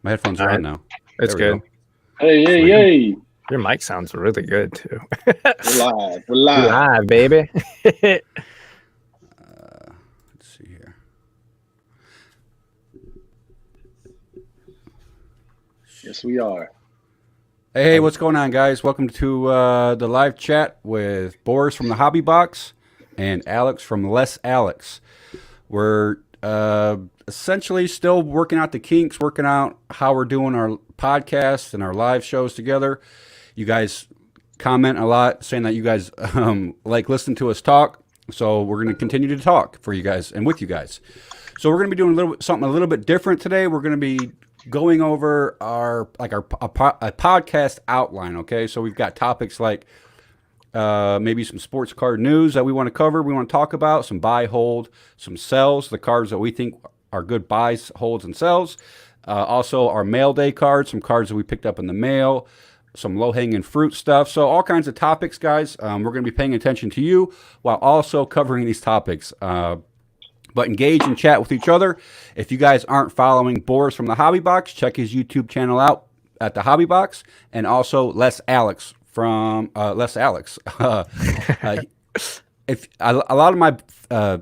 My headphones are on now. It's good. Hey. Your mic sounds really good too. We're live. We're live. Live, baby. Let's see here. Yes, we are. Hey, what's going on, guys? Welcome to the live chat with Borys from the Hobby Box and Alex from Less Alex. We're essentially still working out the kinks, working out how we're doing our podcasts and our live shows together. You guys comment a lot saying that you guys like listening to us talk. So we're going to continue to talk for you guys and with you guys. So we're going to be doing something a little bit different today. We're going to be going over a podcast outline. Okay. So we've got topics like maybe some sports card news that we want to cover. We want to talk about some buy, hold, some sells, the cards that we think are good buys, holds, and sells. Also our mail day cards, some cards that we picked up in the mail, some low-hanging fruit stuff. So all kinds of topics, guys. We're going to be paying attention to you while also covering these topics. But engage and chat with each other. If you guys aren't following Borys from the Hobby Box, check his YouTube channel out at the Hobby Box, and also Less Alex from Less Alex. If a lot of my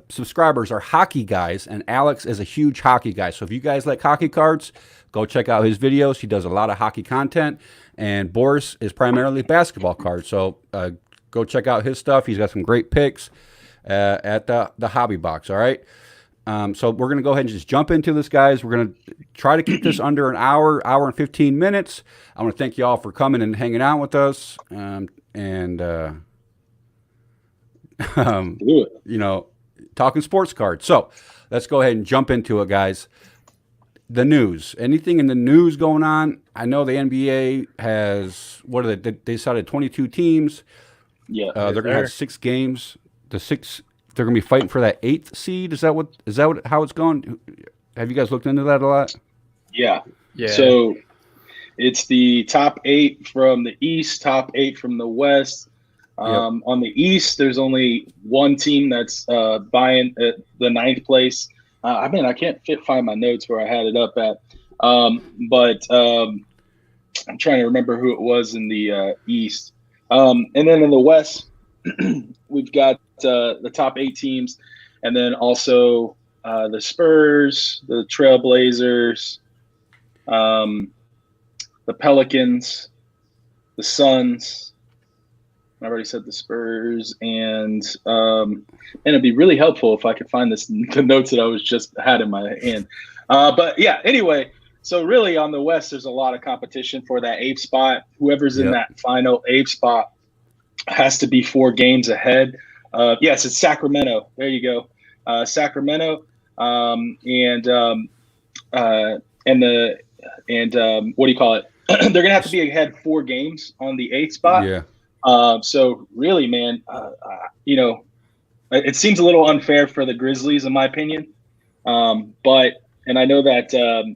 subscribers are hockey guys, and Alex is a huge hockey guy. So if you guys like hockey cards, go check out his videos. He does a lot of hockey content. And Borys is primarily basketball cards. So go check out his stuff. He's got some great picks at the Hobby Box, all right? So we're going to go ahead and just jump into this, guys. We're going to try to keep this under an hour and 15 minutes. I want to thank you all for coming and hanging out with us talking sports cards. So let's go ahead and jump into it, guys. The news. Anything in the news going on? I know the NBA has, they decided 22 teams. Yeah. They're going to have 6 games. They're going to be fighting for that 8th seed. Is that how it's going? Have you guys looked into that a lot? Yeah. So it's the top 8 from the East, top 8 from the West. On the East, there's only one team that's buying the 9th place. I can't find my notes where I had it up at. But I'm trying to remember who it was in the East. And then in the West, we've got the top 8 teams, and then also the Spurs, the Trailblazers, the Pelicans, the Suns. I already said the Spurs, and it'd be really helpful if I could find the notes that I was just had in my hand. But yeah, anyway, so really on the West, there's a lot of competition for that 8th spot. Whoever's in that final 8th spot has to be 4 games ahead. Yes, it's Sacramento. There you go, Sacramento, and what do you call it? They're gonna have to be ahead 4 games on the 8th spot. Yeah. So really, man, it seems a little unfair for the Grizzlies, in my opinion. But I know that the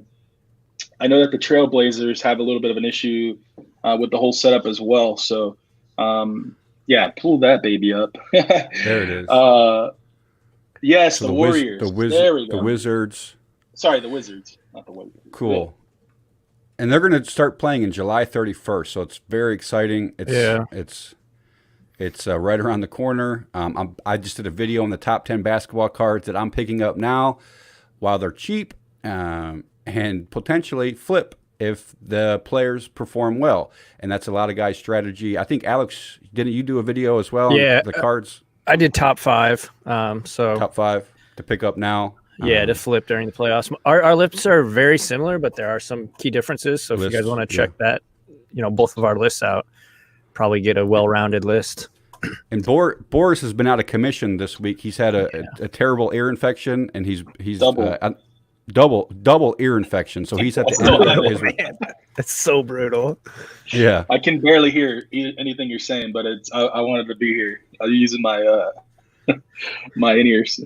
Trailblazers have a little bit of an issue with the whole setup as well. So, pull that baby up. There it is. Yes, so the Warriors. There we go. The Wizards. Sorry, the Wizards, not the Warriors. Cool. And they're going to start playing in July 31st, so it's very exciting. It's right around the corner. I just did a video on the top 10 basketball cards that I'm picking up now while they're cheap and potentially flip if the players perform well. And that's a lot of guys' strategy. I think, Alex, didn't you do a video as well on the cards? I did top 5. Top 5 to pick up now. Yeah, to flip during the playoffs. Our lists are very similar, but there are some key differences. So if you guys want to check that, both of our lists out, probably get a well-rounded list. And Borys has been out of commission this week. He's had a terrible ear infection, and he's double ear infection. So he's at the end of his. That's so brutal. Yeah, I can barely hear anything you're saying, but I wanted to be here. I'm using my my in-ears.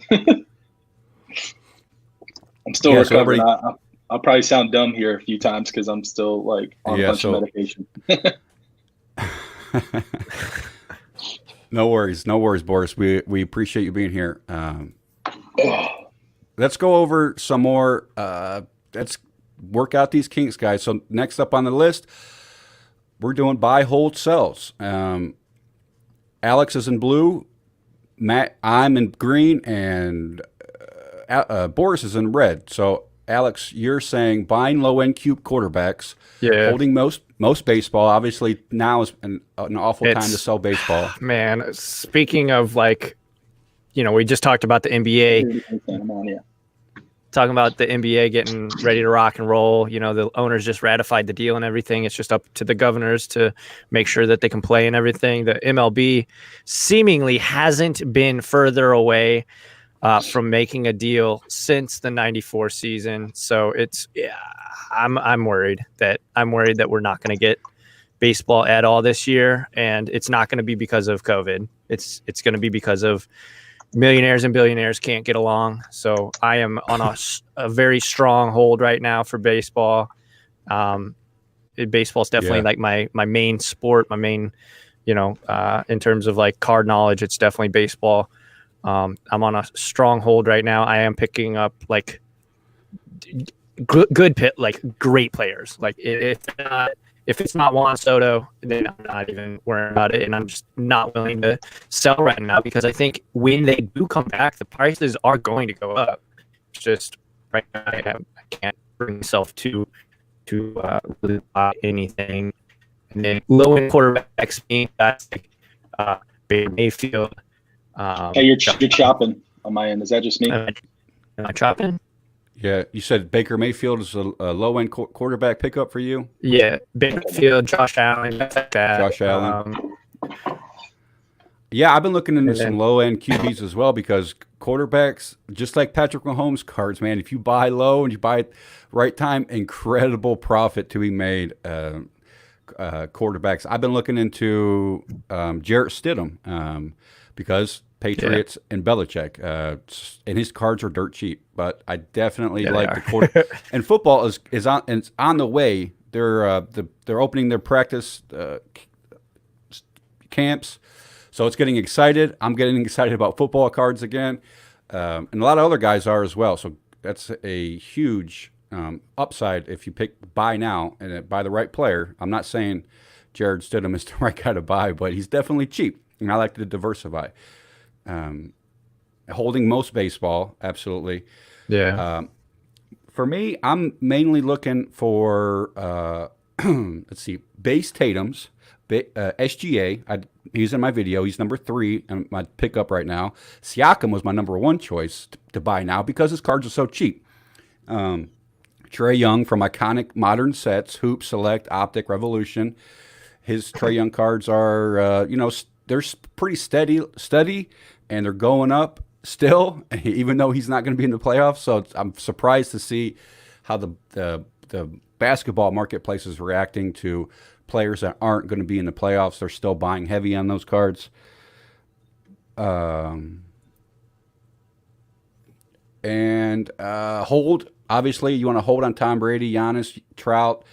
I'm still recovering. I'll probably sound dumb here a few times because I'm still on a bunch of medication. No worries, Borys. We appreciate you being here. Let's go over some more. Let's work out these kinks, guys. So next up on the list, we're doing buy, hold, sells. Alex is in blue, Matt, I'm in green, and Borys is in red. So Alex, you're saying buying low-end cube quarterbacks, holding most baseball. Obviously, now is an awful time to sell baseball. Man, speaking of like, we just talked about the NBA. Talking about the NBA getting ready to rock and roll. The owners just ratified the deal and everything. It's just up to the governors to make sure that they can play and everything. The MLB seemingly hasn't been further away from making a deal since the '94 season. So I'm worried that we're not going to get baseball at all this year, and it's not going to be because of COVID. It's going to be because of millionaires and billionaires can't get along. So I am on a very strong hold right now for baseball. Baseball is definitely like my main sport, my main, in terms of like card knowledge, it's definitely baseball. I'm on a strong hold right now. I am picking up like great players. Like if it's not Juan Soto, then I'm not even worrying about it, and I'm just not willing to sell right now because I think when they do come back, the prices are going to go up. It's just right now I can't bring myself to really buy anything. And then low end quarterbacks being guys like Baker Mayfield. Hey, you're chopping on my end. Is that just me? Am I chopping? Yeah, you said Baker Mayfield is a low-end quarterback pickup for you? Yeah, Baker Mayfield, Josh Allen, Josh Allen. Yeah, I've been looking into some low-end QBs as well because quarterbacks, just like Patrick Mahomes cards, man, if you buy low and you buy it right time, incredible profit to be made. Quarterbacks. I've been looking into Jarrett Stidham because Patriots and Belichick, and his cards are dirt cheap. But I definitely like the quarter. And football is on the way. They're opening their practice camps, so it's getting excited. I'm getting excited about football cards again, and a lot of other guys are as well. So that's a huge upside if you buy now and buy the right player. I'm not saying Jared Stidham is the right guy to buy, but he's definitely cheap, and I like to diversify. Holding most baseball, absolutely. Yeah. For me, I'm mainly looking for let's see, base Tatum's, SGA. He's in my video. He's number 3 and my pickup right now. Siakam was my number 1 choice to buy now because his cards are so cheap. Trae Young from iconic modern sets, Hoop, Select, Optic, Revolution. His Trae Young cards are, they're pretty steady, and they're going up still, even though he's not going to be in the playoffs. So I'm surprised to see how the basketball marketplace is reacting to players that aren't going to be in the playoffs. They're still buying heavy on those cards. And hold. Obviously, you want to hold on Tom Brady, Giannis, Trout.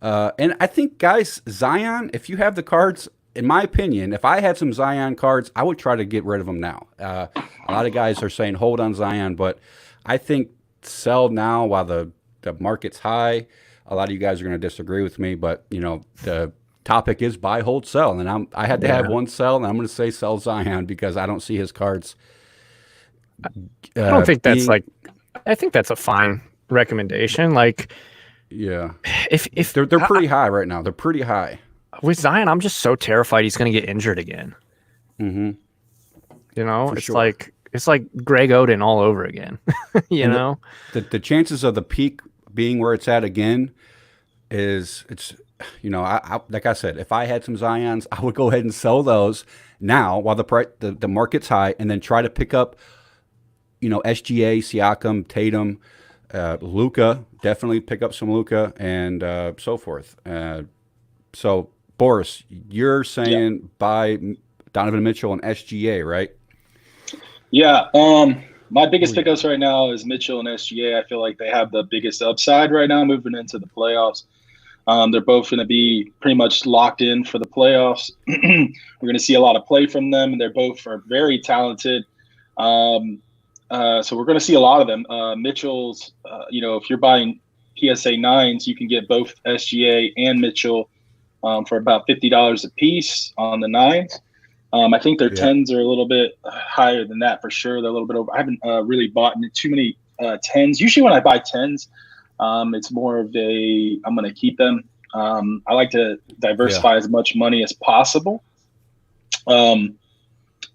And I think, guys, Zion, if you have the cards, in my opinion, if I had some Zion cards, I would try to get rid of them now. A lot of guys are saying hold on Zion, but I think sell now while the market's high. A lot of you guys are going to disagree with me, but, the topic is buy, hold, sell. And I had to have one sell, and I'm going to say sell Zion because I don't see his cards. I don't think I think that's a fine recommendation. Like, yeah, if they're pretty high right now. They're pretty high. With Zion, I'm just so terrified he's going to get injured again. Mm-hmm. It's like Greg Oden all over again. The chances of the peak being where it's at again it's I like I said, if I had some Zions, I would go ahead and sell those now while the market's high, and then try to pick up SGA, Siakam, Tatum, Luka. Definitely pick up some Luka and so forth. So Borys, you're saying buy Donovan Mitchell and SGA, right? Yeah. My biggest pickups right now is Mitchell and SGA. I feel like they have the biggest upside right now moving into the playoffs. They're both going to be pretty much locked in for the playoffs. We're going to see a lot of play from them, and they're both are very talented. So we're going to see a lot of them. Mitchell's, if PSA 9s, you can get both SGA and Mitchell for about $50 a piece on the 9s. I think their 10s are a little bit higher than that for sure. They're a little bit over. I haven't really bought too many 10s. Usually when I buy 10s, it's more of I'm going to keep them. I like to diversify as much money as possible. So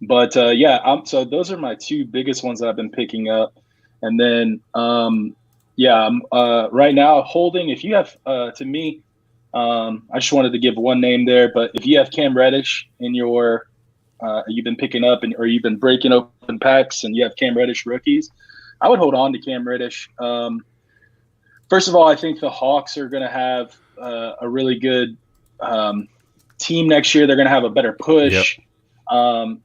those are my two biggest ones that I've been picking up. And then, I'm right now holding, if you have, to me, I just wanted to give one name there, but if you have Cam Reddish in your, you've been picking up or you've been breaking open packs and you have Cam Reddish rookies, I would hold on to Cam Reddish. First of all, I think the Hawks are going to have a really good team next year. They're going to have a better push. Yep.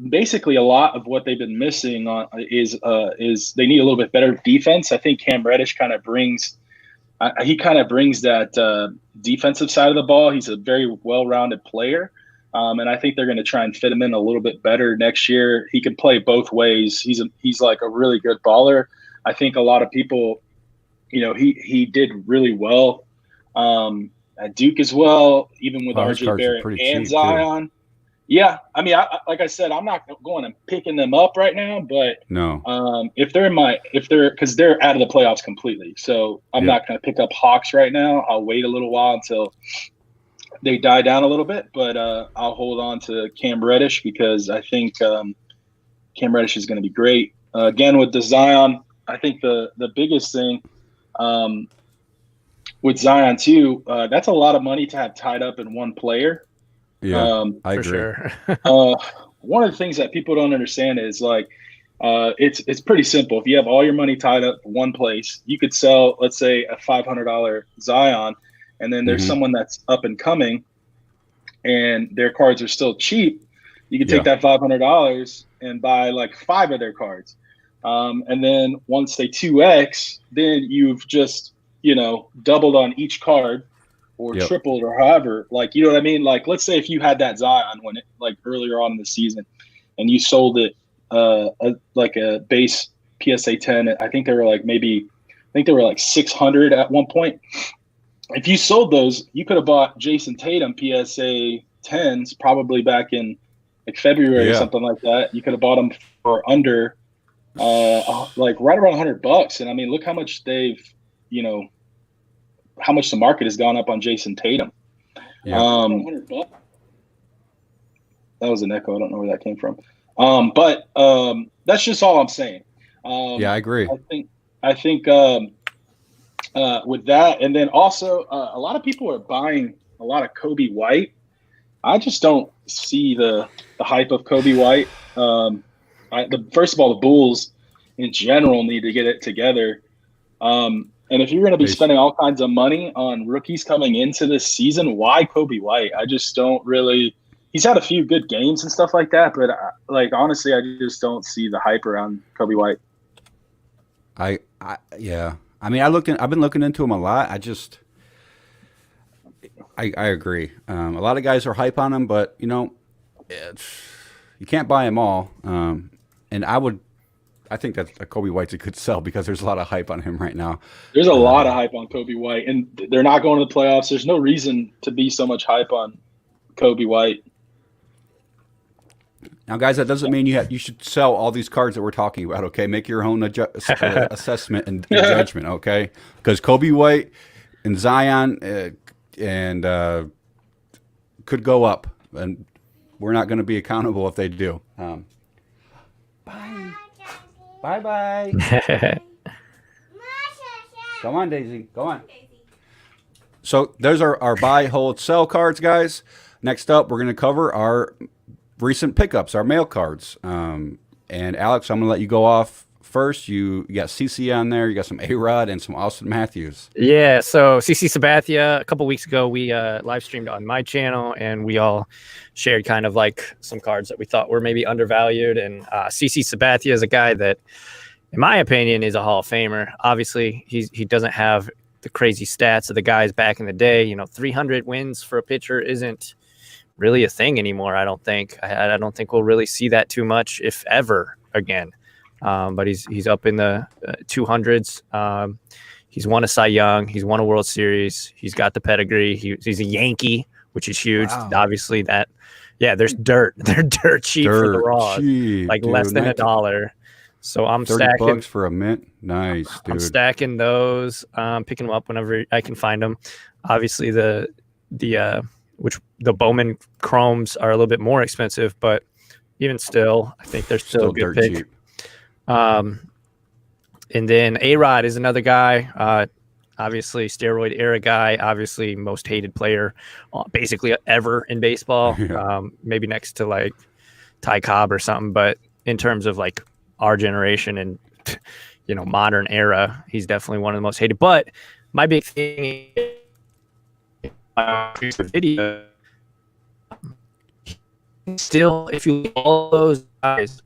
Basically, a lot of what they've been missing is they need a little bit better defense. I think Cam Reddish kind of brings that defensive side of the ball. He's a very well-rounded player, and I think they're going to try and fit him in a little bit better next year. He can play both ways. He's like a really good baller. I think a lot of people, he did really well at Duke as well, even with RJ Barrett and Zion. Too. Yeah, I mean, like I said, I'm not going and picking them up right now, but no, because they're out of the playoffs completely, so I'm not going to pick up Hawks right now. I'll wait a little while until they die down a little bit, but I'll hold on to Cam Reddish because I think Cam Reddish is going to be great. Again, with the Zion, I think the biggest thing with Zion too, that's a lot of money to have tied up in one player. Yeah, I agree. Sure. One of the things that people don't understand is it's pretty simple. If you have all your money tied up in one place, you could sell, let's say, a $500 Zion, and then there's someone that's up and coming, and their cards are still cheap. You can take that $500 and buy like 5 of their cards, and then once they 2x, then you've just doubled on each card. Or tripled, or however, you know what I mean? Like, let's say if you had that Zion when it earlier on in the season, and you sold it a base PSA 10. I think they were like 600 at one point. If you sold those, you could have bought Jason Tatum PSA 10s probably back in February or something like that. You could have bought them for under right around $100. And I mean, look how much they've how much the market has gone up on Jason Tatum. Yeah. That was an echo. I don't know where that came from. But that's just all I'm saying. I agree. I think with that, and then also a lot of people are buying a lot of Kobe White. I just don't see the hype of Kobe White. First of all, the Bulls in general need to get it together. And if you're going to be spending all kinds of money on rookies coming into this season, why Kobe White? I just don't really – he's had a few good games and stuff like that, but, honestly, I just don't see the hype around Kobe White. I mean, I've been looking into him a lot. I agree. A lot of guys are hype on him, but, you can't buy them all. And I think that Kobe White's a good sell because there's a lot of hype on him right now. There's a lot of hype on Kobe White, and they're not going to the playoffs. There's no reason to be so much hype on Kobe White. Now, guys, that doesn't mean you should sell all these cards that we're talking about, okay? Make your own assessment and judgment, okay? Because Kobe White and Zion could go up, and we're not going to be accountable if they do. Bye. Bye-bye. Go on, Daisy. Go on. So there's our buy, hold, sell cards, guys. Next up, we're going to cover our recent pickups, our mail cards. And Alex, I'm going to let you go off first. You got CC on there. You got some A-Rod and some Austin Matthews. Yeah, so CC Sabathia, a couple weeks ago, we live streamed on my channel, and we all shared kind of like some cards that we thought were maybe undervalued. And CC Sabathia is a guy that, in my opinion, is a Hall of Famer. Obviously, he doesn't have the crazy stats of the guys back in the day. 300 wins for a pitcher isn't really a thing anymore, I don't think. I don't think we'll really see that too much, if ever, again. But he's up in the 200s. He's won a Cy Young. He's won a World Series. He's got the pedigree. He's a Yankee, which is huge. Wow. Obviously, there's dirt. They're dirt cheap for the Raws, like dude. less than $1. So I'm stacking $30 for a mint. Nice, dude. I'm stacking those, picking them up whenever I can find them. Obviously, the Bowman Chromes are a little bit more expensive, but even still, I think they're still a good pick. Cheap. And then A-Rod is another guy, obviously steroid era guy, obviously most hated player basically ever in baseball, maybe next to like Ty Cobb or something. But in terms of like our generation and, modern era, he's definitely one of the most hated. But my big thing is video. Still, if you look at all those guys,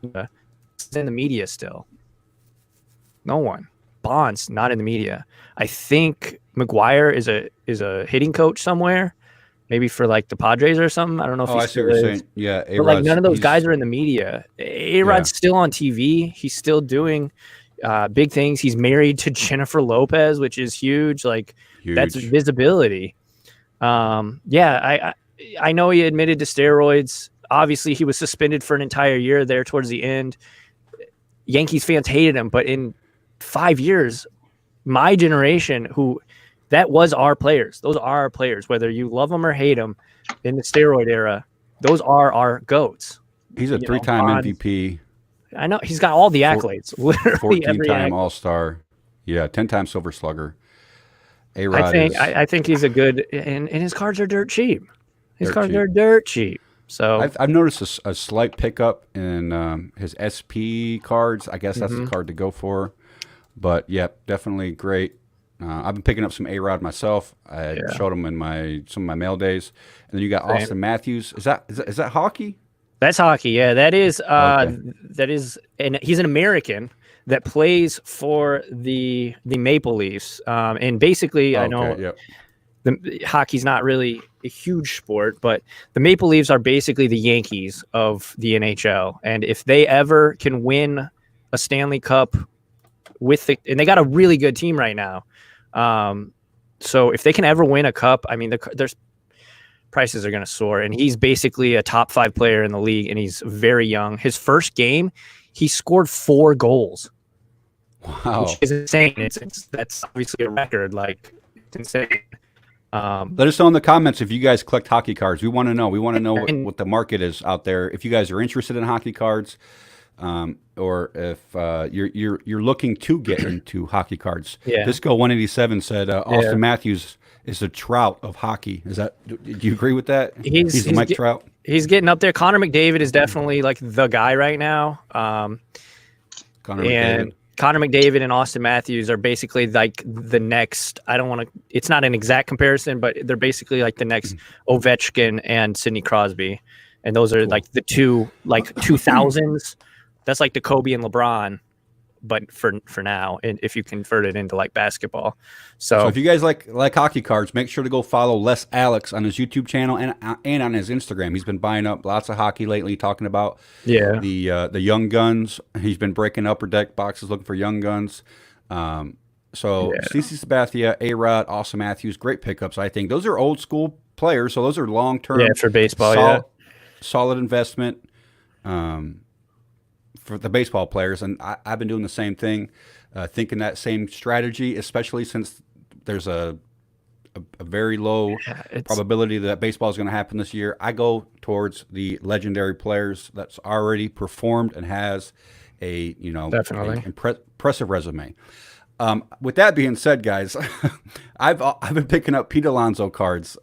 it's in the media still. No one. Bonds not in the media. I think McGuire is a hitting coach somewhere, maybe for like the Padres or something. I don't know if I see what you're saying. Yeah, but like none of those guys are in the media. A-Rod's still on TV. He's still doing big things. He's married to Jennifer Lopez, which is huge. Like that's visibility. I know he admitted to steroids. Obviously, he was suspended for an entire year there towards the end. Yankees fans hated him, but in 5 years, my generation, that was our players. Those are our players, whether you love them or hate them in the steroid era. Those are our GOATs. He's a 3-time MVP. I know he's got all the accolades. 14-time All-Star. Yeah, 10-time Silver Slugger. A-Rod I think he's a good, and his cards are dirt cheap. His cards are dirt cheap. So I've noticed a slight pickup in his SP cards. I guess that's the card to go for. But yeah, definitely great. I've been picking up some A-Rod myself. I showed him in some of my mail days. And then you got Austin Matthews. Is that hockey? That's hockey. Yeah, that is. That is, and he's an American that plays for the Maple Leafs. And basically, I know the hockey's not really a huge sport, but the Maple Leafs are basically the Yankees of the NHL. And if they ever can win a Stanley Cup and they got a really good team right now. So if they can ever win a cup, I mean, their prices are going to soar. And he's basically a top 5 player in the league, and he's very young. His first game, he scored 4 goals. Wow, which is insane. That's obviously a record. Like, it's insane. Let us know in the comments if you guys collect hockey cards. We want to know. We want to know what the market is out there. If you guys are interested in hockey cards, or if you're looking to get into hockey cards. Disco 187 said Austin Matthews is the Trout of hockey. Do you agree with that? He's Mike Trout. He's getting up there. Connor McDavid is definitely like the guy right now. Connor McDavid and Austin Matthews are basically like the next. It's not an exact comparison, but they're basically like the next Ovechkin and Sidney Crosby, and those are like the two 2000s. That's like the Kobe and LeBron, but for now, and if you convert it into like basketball. So if you guys like hockey cards, make sure to go follow Les Alex on his YouTube channel and on his Instagram. He's been buying up lots of hockey lately, talking about the young guns. He's been breaking upper deck boxes looking for young guns. CC Sabathia, A-Rod, Austin Matthews, great pickups. I think those are old school players, so those are long term. For baseball, solid investment. For the baseball players, and I've been doing the same thing, thinking that same strategy, especially since there's a very low probability that baseball is going to happen this year. I go towards the legendary players that's already performed and has a impressive resume. With that being said, guys, I've been picking up Pete Alonso cards,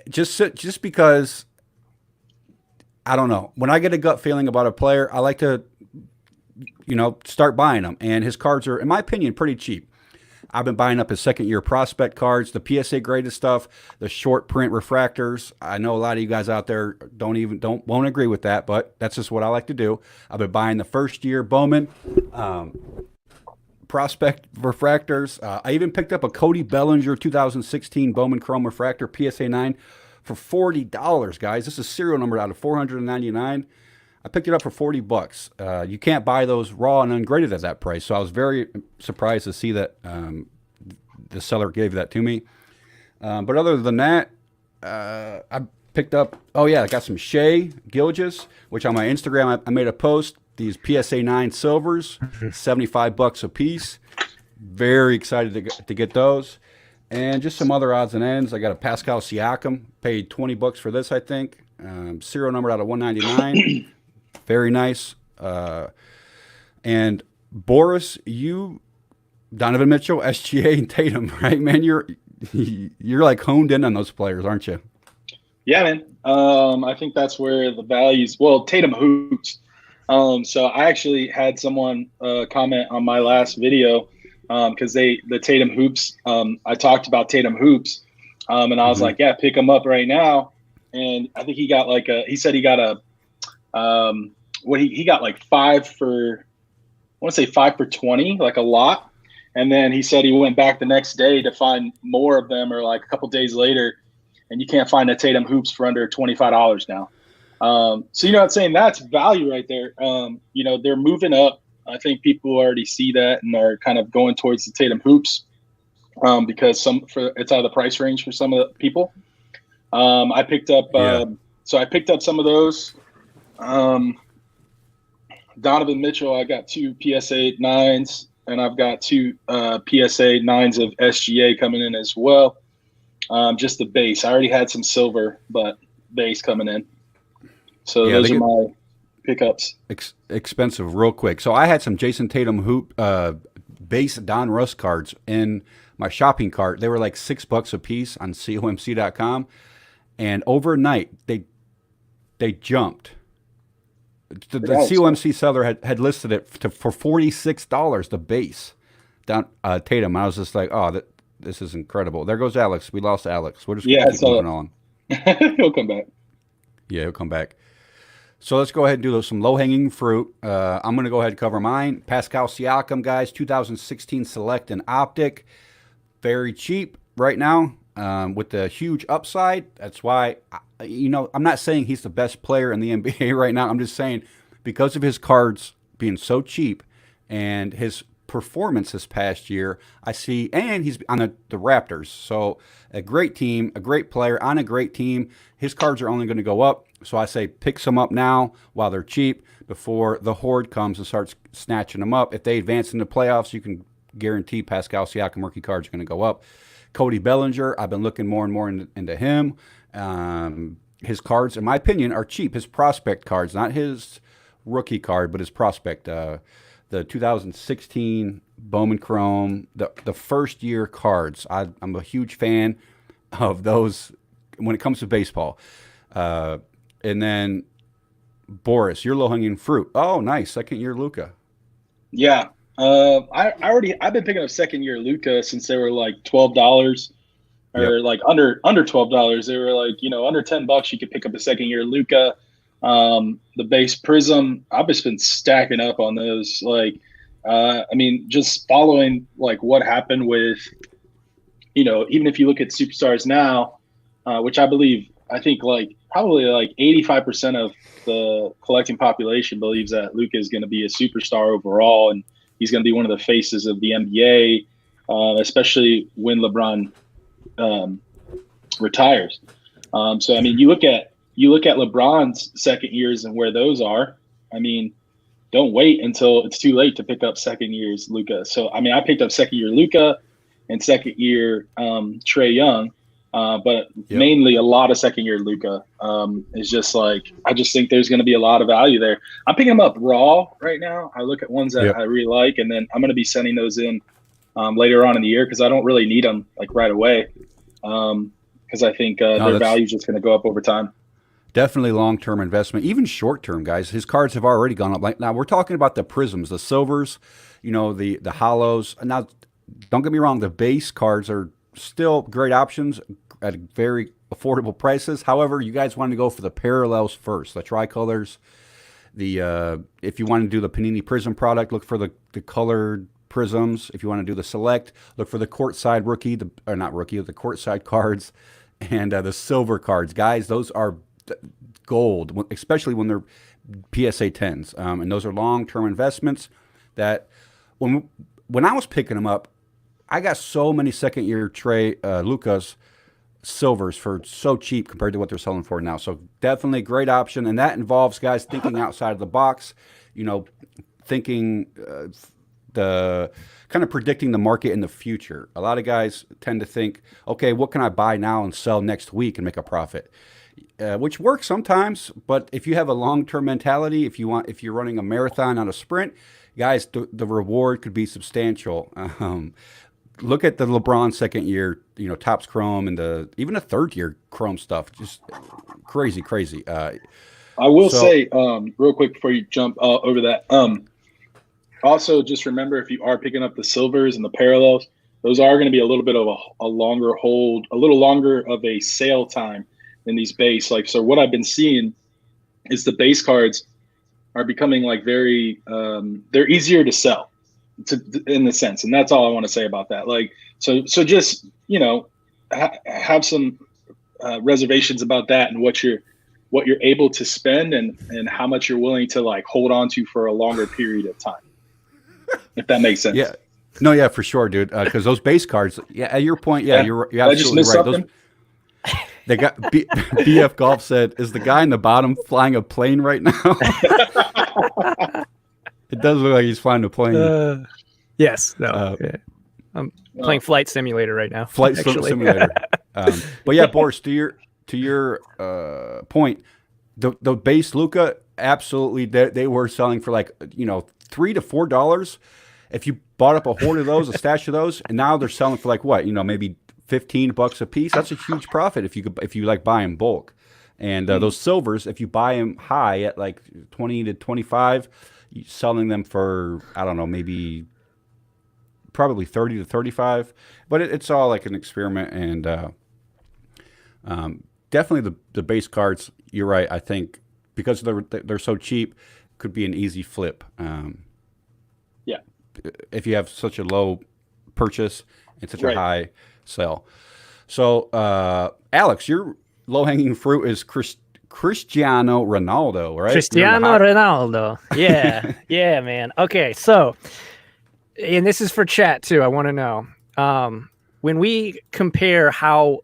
just because. I don't know. When I get a gut feeling about a player, I like to, start buying them. And his cards are, in my opinion, pretty cheap. I've been buying up his second-year prospect cards, the PSA graded stuff, the short print refractors. I know a lot of you guys out there won't agree with that, but that's just what I like to do. I've been buying the first-year Bowman prospect refractors. I even picked up a Cody Bellinger 2016 Bowman Chrome refractor PSA 9. For $40, guys. This is serial numbered out of 499. I picked it up for $40. You can't buy those raw and ungraded at that price, so I was very surprised to see that the seller gave that to me. But other than that, I picked up. Oh yeah, I got some Shea Gilges, which on my Instagram I made a post. These PSA 9 silvers, $75 a piece. Very excited to get those. And just some other odds and ends. I got a Pascal Siakam. Paid $20 for this, I think. Serial number out of 199. Very nice. And Borys, Donovan Mitchell, SGA, and Tatum, right, man? You're like honed in on those players, aren't you? Yeah, man. I think that's where the values. Well, Tatum hoops. So I actually had someone comment on my last video because the Tatum hoops. I talked about Tatum hoops, and I was like, yeah, pick them up right now. And I think he got he said he got he got like 5 for, I want to say 5 for 20, like a lot. And then he said he went back the next day to find more of them, or like a couple days later, and you can't find a Tatum hoops for under $25 now. So, I'm saying that's value right there. They're moving up. I think people already see that and are kind of going towards the Tatum hoops because it's out of the price range for some of the people. I picked up some of those. Donovan Mitchell, I got 2 PSA 9s, and I've got 2 PSA 9s of SGA coming in as well. Just the base. I already had some silver, but base coming in. So those are my pickups. Expensive, real quick. So I had some Jason Tatum base Don Russ cards in my shopping cart. They were like $6 a piece on comc.com, and overnight they jumped. The COMC seller had listed it for $46 the base down Tatum. I was just like, oh, this is incredible. There goes Alex. We lost Alex. We're just keep moving on. He'll come back. Yeah, he'll come back. So let's go ahead and do some low-hanging fruit. I'm going to go ahead and cover mine. Pascal Siakam, guys, 2016 Select and Optic. Very cheap right now with the huge upside. That's why, I'm not saying he's the best player in the NBA right now. I'm just saying because of his cards being so cheap and his performance this past year, and he's on the Raptors. So a great team, a great player on a great team. His cards are only going to go up. So I say pick some up now while they're cheap before the horde comes and starts snatching them up. If they advance in the playoffs, you can guarantee Pascal Siakam rookie cards are going to go up. Cody Bellinger, I've been looking more and more into him. His cards, in my opinion, are cheap. His prospect cards, not his rookie card, but his prospect. The 2016 Bowman Chrome, the first year cards. I'm a huge fan of those when it comes to baseball. And then Borys, your low-hanging fruit. Oh, nice. Second year Luka. Yeah. I've been picking up second year Luka since they were like $12 or like under $12. They were like, under $10 you could pick up a second year Luka. The base Prism, I've just been stacking up on those. Just following like what happened with, even if you look at superstars now, which I think like probably like 85% of the collecting population believes that Luka is going to be a superstar overall, and he's going to be one of the faces of the NBA, especially when LeBron retires. You look at LeBron's second years and where those are. Don't wait until it's too late to pick up second year's Luka. So I picked up second year Luka and second year Trae Young. But mainly a lot of second year Luka. It's just like, I just think there's going to be a lot of value there. I'm picking them up raw right now. I look at ones that I really like, and then I'm going to be sending those in later on in the year because I don't really need them like right away. Because I think their value is just going to go up over time. Definitely long-term investment, even short-term, guys. His cards have already gone up. Like now, we're talking about the prisms, the silvers, the hollows. Now, don't get me wrong, the base cards are still great options at very affordable prices. However, you guys want to go for the parallels first, the tricolors. If you want to do the Panini Prism product, look for the colored prisms. If you want to do the select, look for the courtside the courtside cards and the silver cards. Guys, those are gold, especially when they're PSA 10s, and those are long-term investments. That when I was picking them up, I got so many second-year Lucas silvers for so cheap compared to what they're selling for now. So definitely a great option, and that involves guys thinking outside of the box. Thinking the kind of predicting the market in the future. A lot of guys tend to think, okay, what can I buy now and sell next week and make a profit? Which works sometimes, but if you have a long-term mentality, if you're running a marathon, not a sprint, guys, the reward could be substantial. Look at the LeBron second year, Topps Chrome, and even the third year Chrome stuff, just crazy. I will say, real quick before you jump over that, also just remember, if you are picking up the silvers and the parallels, those are going to be a little bit of a longer hold, a little longer of a sale time than these base. So what I've been seeing is the base cards are becoming very, they're easier to sell in the sense. And that's all I want to say about that. So just, have some reservations about that and what you're able to spend and how much you're willing to hold on to for a longer period of time. If that makes sense. Yeah. No, yeah, for sure, dude. Because those base cards, at your point, you're absolutely right. They got BF Golf said, "Is the guy in the bottom flying a plane right now?" It does look like he's flying a plane. Yes. No. I'm playing Flight Simulator right now. Flight Simulator. But yeah, Borys, to your point, the base Luka, absolutely, they were selling for $3 to $4 if you bought up a hoard of those, a stash of those, and now they're selling for maybe $15 a piece. That's a huge profit if you buy in bulk. And those silvers, if you buy them high at 20 to 25, you're selling them for, I don't know, maybe probably 30 to 35. But it's all an experiment, and definitely the base cards. You're right. I think because they're so cheap, could be an easy flip. If you have such a low purchase and such a high sell. So, Alex, your low-hanging fruit is Cristiano Ronaldo, right? Cristiano Ronaldo. Yeah. Yeah, man. Okay, so, and this is for chat too, I want to know. When we compare how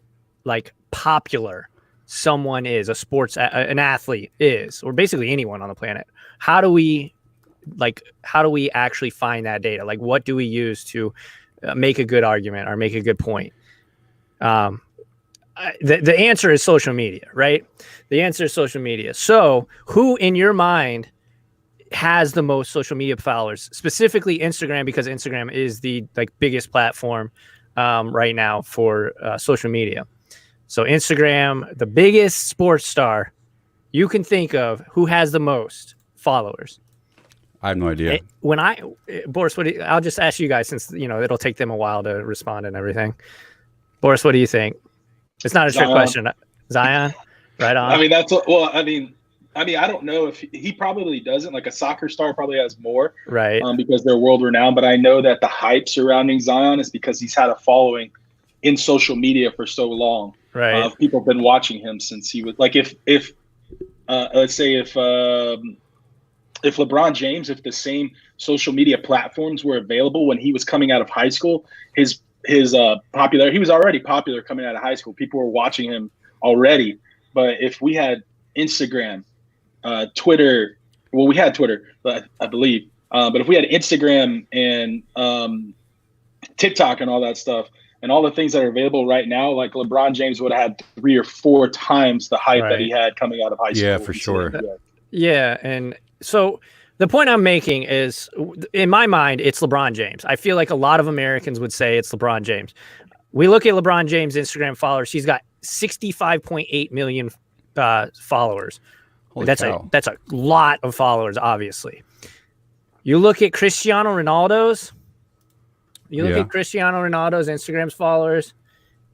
popular someone is, an athlete is, or basically anyone on the planet, how do we actually find that data? What do we use to make a good argument or make a good point? The answer is social media, right? The answer is social media. So who in your mind has the most social media followers, specifically Instagram, because Instagram is the biggest platform right now for social media. So Instagram, the biggest sports star you can think of, who has the most followers? I have no idea. Borys, I'll just ask you guys, since it'll take them a while to respond and everything. Borys, what do you think? It's not a trick question. Zion, right on. I don't know if he probably doesn't. A soccer star probably has more, right? Because they're world renowned. But I know that the hype surrounding Zion is because he's had a following in social media for so long. Right. People have been watching him since he was let's say if LeBron James, if the same social media platforms were available when he was coming out of high school, his popularity, he was already popular coming out of high school. People were watching him already. But if we had Instagram, Twitter, well, we had Twitter, I believe. But if we had Instagram and TikTok and all that stuff, and all the things that are available right now, LeBron James would have had 3 or 4 times the hype that he had coming out of high school. Yeah, for sure. Yeah, and so the point I'm making is, in my mind, it's LeBron James. I feel like a lot of Americans would say it's LeBron James. We look at LeBron James' Instagram followers. He's got 65.8 million followers. That's a lot of followers, obviously. You look at Cristiano Ronaldo's. Instagram's followers,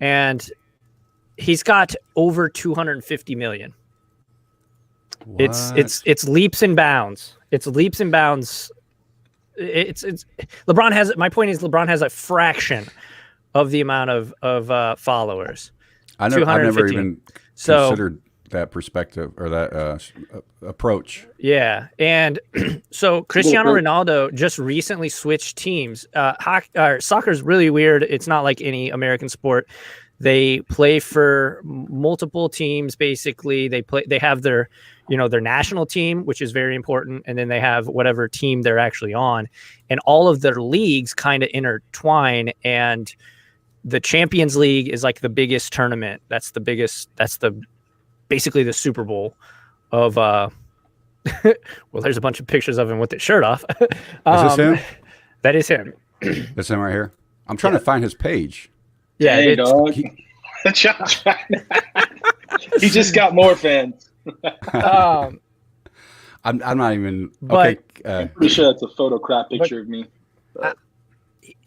and he's got over 250 million. What? It's leaps and bounds. It's LeBron has. My point is, LeBron has a fraction of the amount of followers. I've never even considered that perspective or that approach. Yeah, and so Cristiano Ronaldo just recently switched teams. Soccer is really weird. It's not like any American sport. They play for multiple teams. Basically, they have their national team, which is very important, and then they have whatever team they're actually on, and all of their leagues kind of intertwine. And the Champions League is like the biggest tournament. That's basically the Super Bowl of well, there's a bunch of pictures of him with his shirt off. Is this him? That is him. That's him right here. I'm trying to find his page. Yeah, hey, dog. He just got more fans. I'm not even. But, okay. I'm pretty sure that's a photo crop picture of me.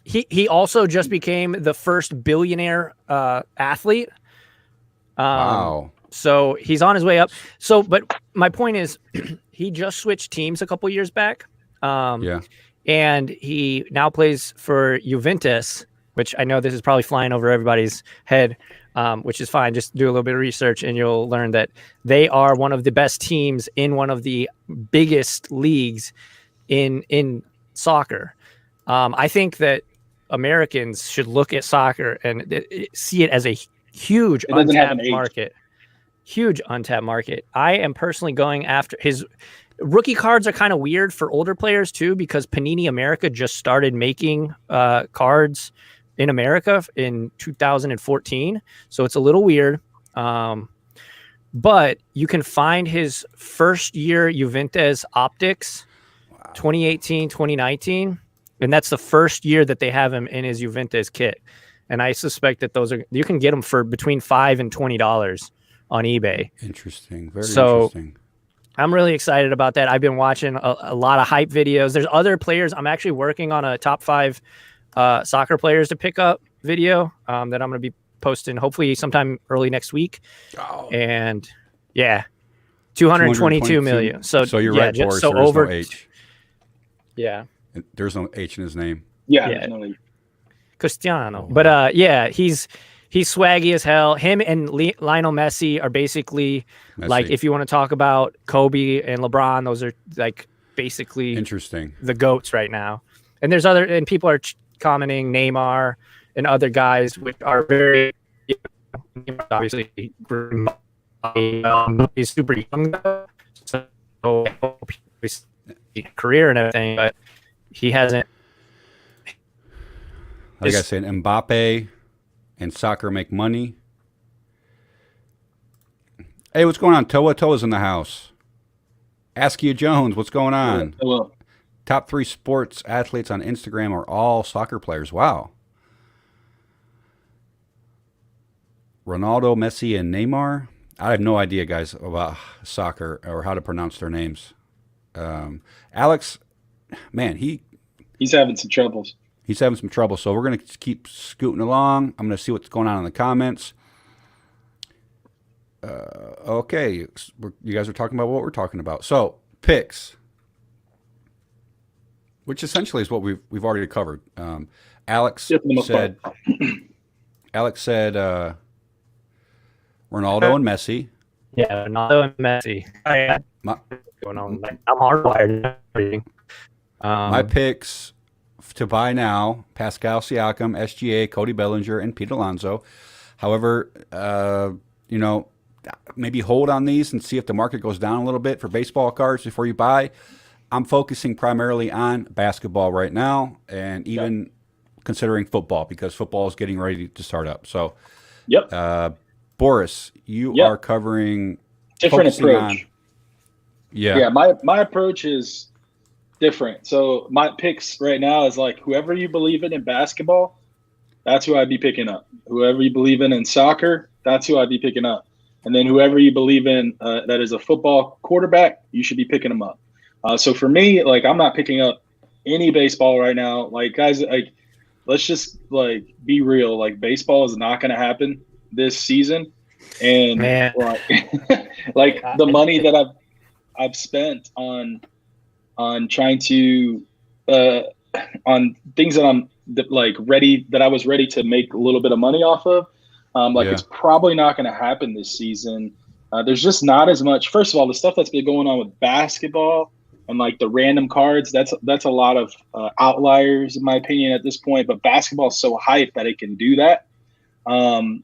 He also just became the first billionaire athlete. Wow. So he's on his way up. So, but my point is, he just switched teams a couple years back. Yeah. And he now plays for Juventus, which I know this is probably flying over everybody's head, which is fine. Just do a little bit of research and you'll learn that they are one of the best teams in one of the biggest leagues in soccer. I think that Americans should look at soccer and see it as a huge untapped market. Huge untapped market. I am personally going after his rookie cards are kind of weird for older players too, because Panini America just started making cards in America in 2014. So it's a little weird. But you can find his first year Juventus optics, 2018, 2019. And that's the first year that they have him in his Juventus kit. And I suspect that you can get them for between $5 and $20 on eBay. Interesting. Very interesting. I'm really excited about that. I've been watching a lot of hype videos. There's other players. I'm actually working on a top 5 soccer players to pick up video that I'm going to be posting hopefully sometime early next week. Oh. And yeah, 222 million. So you're right, Borys. So there's over no H. Yeah. There's no H in his name. Yeah. Cristiano. But he's swaggy as hell. Him and Lionel Messi are basically like, if you want to talk about Kobe and LeBron, those are like basically interesting the GOATs right now. And there's and people are commenting Neymar and other guys, which are very, obviously, he's super young, so career and everything, but he hasn't. Like I said, Mbappe and soccer make money. Hey, what's going on? Toa's in the house. Askia Jones, what's going on? Hello. Top 3 sports athletes on Instagram are all soccer players. Wow. Ronaldo, Messi, and Neymar. I have no idea, guys, about soccer or how to pronounce their names. Alex, man, he's having some troubles. He's having some trouble, so we're going to keep scooting along. I'm going to see what's going on in the comments. Okay, you guys are talking about what we're talking about. So, picks, which essentially is what we've already covered. Alex said Ronaldo and Messi. Yeah, Ronaldo and Messi. Going on. I'm hardwired. My picks to buy now: Pascal Siakam, SGA, Cody Bellinger, and Pete Alonso. However, maybe hold on these and see if the market goes down a little bit for baseball cards before you buy. I'm focusing primarily on basketball right now, and even considering football, because football is getting ready to start up. So, Borys, you are covering different approach. Yeah. My approach is different. So my picks right now is like whoever you believe in basketball, that's who I'd be picking up. Whoever you believe in soccer, that's who I'd be picking up. And then whoever you believe in that is a football quarterback, you should be picking them up. So for me, like, I'm not picking up any baseball right now. Like, guys, like, let's just like be real. Like, baseball is not going to happen this season. And like the money that I've spent on trying to on things that I'm like ready, that I was ready to make a little bit of money off of. It's probably not going to happen this season. There's just not as much. First of all, the stuff that's been going on with basketball and like the random cards, that's a lot of outliers in my opinion at this point. But basketball is so hyped that it can do that, and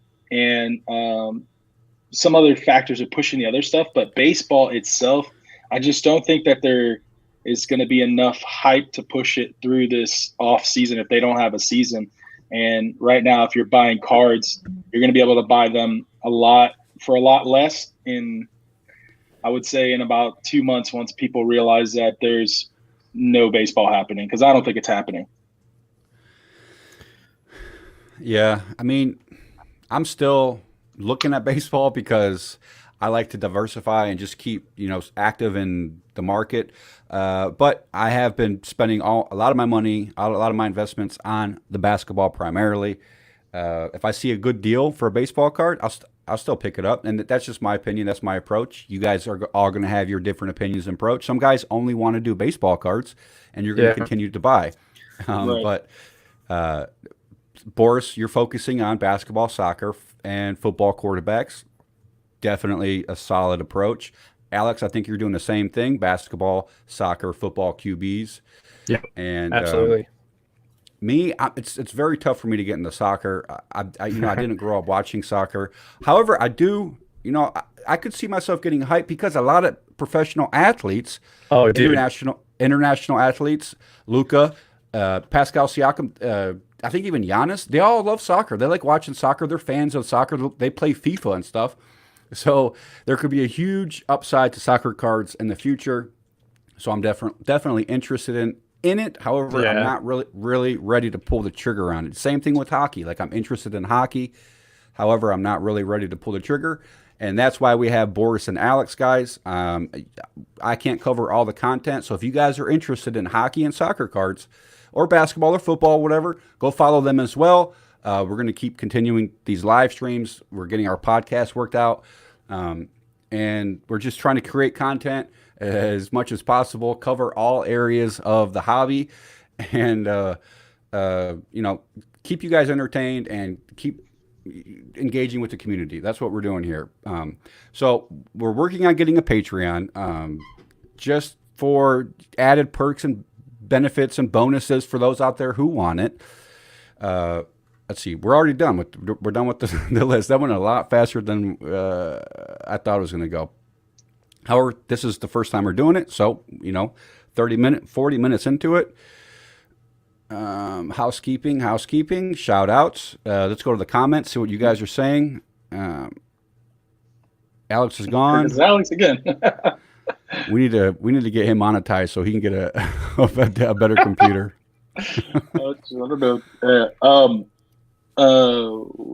some other factors are pushing the other stuff. But baseball itself, I just don't think that there is going to be enough hype to push it through this off season if they don't have a season. And right now, if you're buying cards, you're going to be able to buy them for a lot less I would say in about 2 months, once people realize that there's no baseball happening, because I don't think it's happening. Yeah, I mean, I'm still looking at baseball because I like to diversify and just keep, active in the market. But I have been spending a lot of my money, a lot of my investments on the basketball primarily. If I see a good deal for a baseball card, I'll still pick it up. And that's just my opinion. That's my approach. You guys are all going to have your different opinions and approach. Some guys only want to do baseball cards, and you're going to continue to buy. Right. But Borys, you're focusing on basketball, soccer, and football quarterbacks. Definitely a solid approach. Alex, I think you're doing the same thing: basketball, soccer, football, QBs. Yeah, and absolutely. It's very tough for me to get into soccer. I didn't grow up watching soccer. However, I do. I could see myself getting hyped because a lot of professional athletes, international athletes, Luka, Pascal Siakam, I think even Giannis, they all love soccer. They like watching soccer. They're fans of soccer. They play FIFA and stuff. So there could be a huge upside to soccer cards in the future. So I'm definitely interested in it. However, I'm not really ready to pull the trigger on it. Same thing with hockey. Like, I'm interested in hockey. However, I'm not really ready to pull the trigger. And that's why we have Borys and Alex, guys. I can't cover all the content. So if you guys are interested in hockey and soccer cards, or basketball or football, whatever, go follow them as well. We're going to keep continuing these live streams. We're getting our podcast worked out. And we're just trying to create content as much as possible, cover all areas of the hobby, and keep you guys entertained and keep engaging with the community. That's what we're doing here. So we're working on getting a Patreon, just for added perks and benefits and bonuses for those out there who want it. Let's see, we're done with the list. That went a lot faster than I thought it was going to go. However, this is the first time we're doing it, so 40 minutes into it. Housekeeping, shout outs. Let's go to the comments, see what you guys are saying. Alex is gone. It's Alex again. We need to get him monetized so he can get a better computer. I don't know.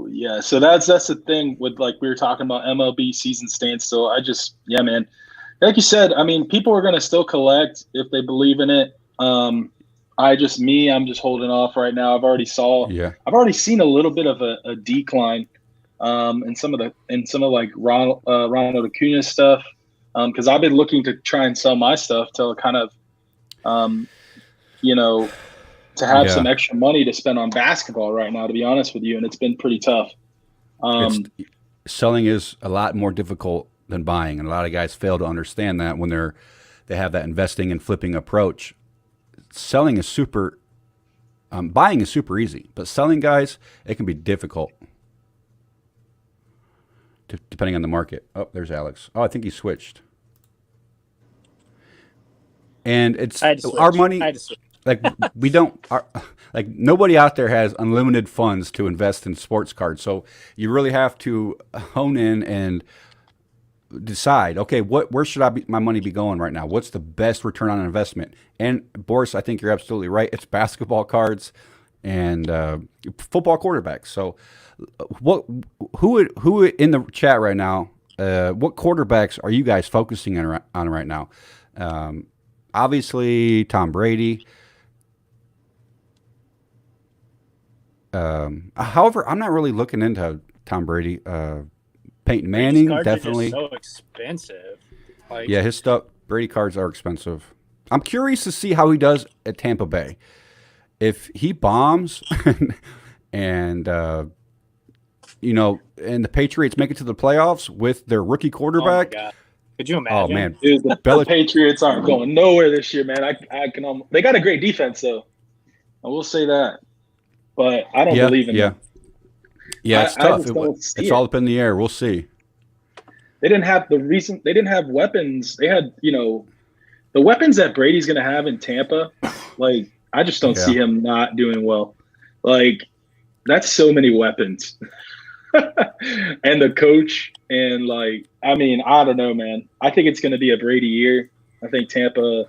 Yeah. So that's the thing with, like, we were talking about MLB season standstill. Man. Like you said, I mean, people are going to still collect if they believe in it. I'm just holding off right now. I've already seen a little bit of a decline in some of like Ronald Acuna stuff. Because I've been looking to try and sell my stuff to kind of, to have some extra money to spend on basketball right now, to be honest with you. And it's been pretty tough. Selling is a lot more difficult than buying. And a lot of guys fail to understand that when they have that investing and flipping approach. Selling is super, buying is super easy, but selling, guys, it can be difficult. Depending on the market. Oh, there's Alex. Oh, I think he switched. And it's our money. Like, we don't, like, nobody out there has unlimited funds to invest in sports cards. So you really have to hone in and decide, okay, where should my money be going right now? What's the best return on investment? And Borys, I think you're absolutely right. It's basketball cards and football quarterbacks. So who in the chat right now, what quarterbacks are you guys focusing on right now? Obviously Tom Brady. However, I'm not really looking into Tom Brady. Peyton Manning, definitely. So expensive. His stuff. Brady cards are expensive. I'm curious to see how he does at Tampa Bay. If he bombs and and the Patriots make it to the playoffs with their rookie quarterback. Oh my God. Could you imagine? Oh man, dude, the Patriots aren't going nowhere this year, man. I can almost, they got a great defense though. I will say that, but I don't believe in them. Yeah, it's tough. It's all up in the air. We'll see. They didn't have They didn't have weapons. They had the weapons that Brady's going to have in Tampa. Like I just don't see him not doing well. Like that's so many weapons. And the coach and I don't know, man. I think it's going to be a Brady year. I think Tampa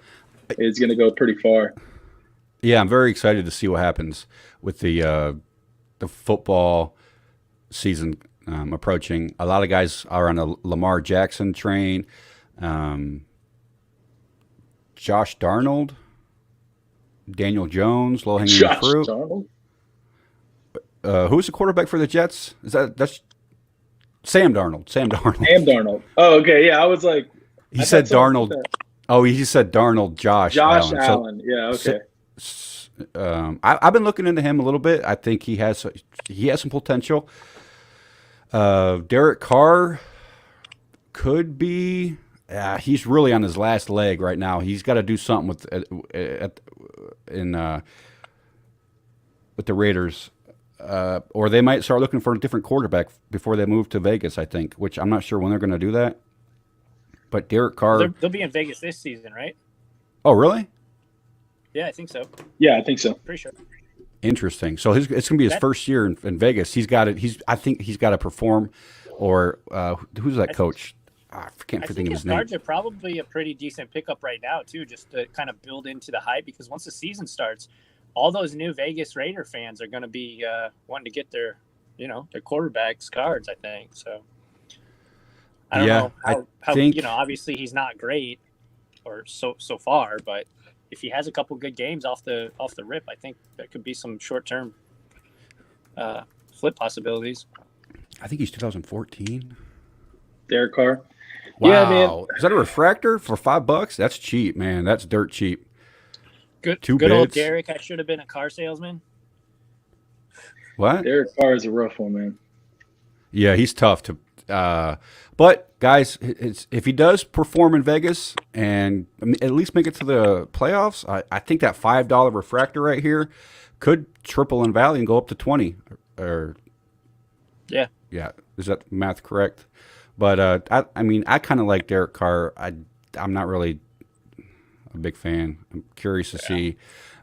is going to go pretty far. Yeah, I'm very excited to see what happens with the football season approaching. A lot of guys are on a Lamar Jackson train. Josh Darnold, Daniel Jones, low-hanging fruit. Darnold? Who's the quarterback for the Jets? That's Sam Darnold. Sam Darnold. Oh, okay. Yeah, I was like, he said Darnold. Oh, he said Darnold. Josh Allen. Allen. Yeah. Okay. I've been looking into him a little bit. I think he has some potential. Derek Carr could be. He's really on his last leg right now. He's got to do something with the Raiders. Or they might start looking for a different quarterback before they move to Vegas, I think, which I'm not sure when they're going to do that. But Derek Carr... They'll be in Vegas this season, right? Oh, really? Yeah, I think so. Yeah, I think so. Pretty sure. Interesting. So it's going to be his first year in Vegas. He's got it. I think he's got to perform. Or who's that coach? I can't think of his name. Cards are probably a pretty decent pickup right now, too, just to kind of build into the hype. Because once the season starts, all those new Vegas Raider fans are going to be wanting to get their quarterback's cards, I think. So I don't know how think, obviously he's not great or so far, but if he has a couple good games off the rip, I think there could be some short-term flip possibilities. I think he's 2014. Derek Carr. Wow. Yeah, man. Is that a refractor for $5? That's cheap, man. That's dirt cheap. Good old Derek. I should have been a car salesman. What? Derek Carr is a rough one, man. Yeah, he's tough to. But guys, if he does perform in Vegas and at least make it to the playoffs, I think that $5 refractor right here could triple in value and go up to 20. Yeah. Is that math correct? But I kind of like Derek Carr. I'm not really a big fan. I'm curious to see.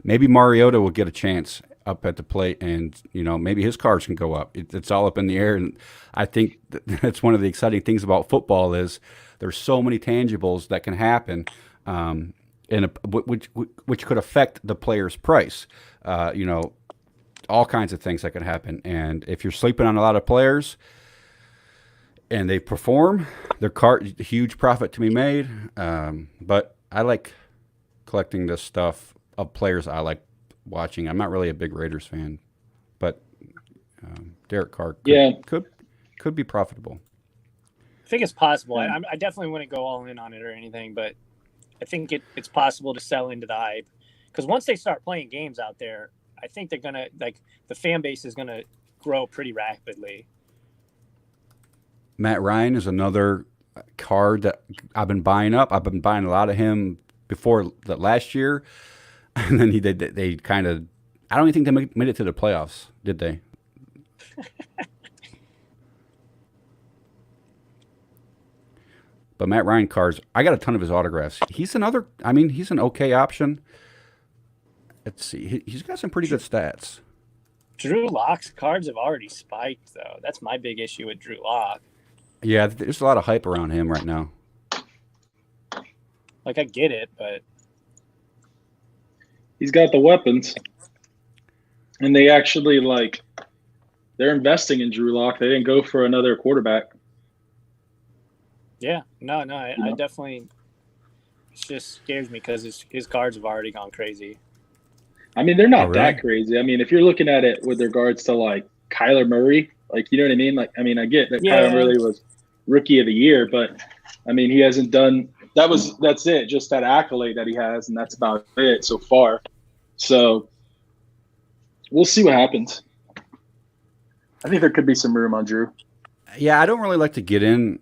Maybe Mariota will get a chance up at the plate, and maybe his cards can go up. It's all up in the air, and I think that's one of the exciting things about football is there's so many tangibles that can happen, which could affect the player's price. All kinds of things that can happen, and if you're sleeping on a lot of players and they perform, their card huge profit to be made. But I like collecting this stuff of players I like watching. I'm not really a big Raiders fan, but Derek Carr could be profitable. I think it's possible. I definitely wouldn't go all in on it or anything, but I think it's possible to sell into the hype because once they start playing games out there, I think they're gonna the fan base is gonna grow pretty rapidly. Matt Ryan is another card that I've been buying up. I've been buying a lot of him before the last year, and then they kind of. I don't even think they made it to the playoffs, did they? But Matt Ryan cards, I got a ton of his autographs. He's another. He's an okay option. Let's see. He's got some pretty good stats. Drew Lock's cards have already spiked, though. That's my big issue with Drew Lock. Yeah, there's a lot of hype around him right now. I get it, but he's got the weapons, and they actually they're investing in Drew Lock. They didn't go for another quarterback. Yeah, no, I definitely. It just scares me because his cards have already gone crazy. They're not that crazy. If you're looking at it with regards to Kyler Murray, you know what I mean? I get that Kyler Murray was rookie of the year, but he hasn't done that's it, just that accolade that he has, and that's about it so far. So we'll see what happens. I think there could be some room on Drew. Yeah, I don't really like to get in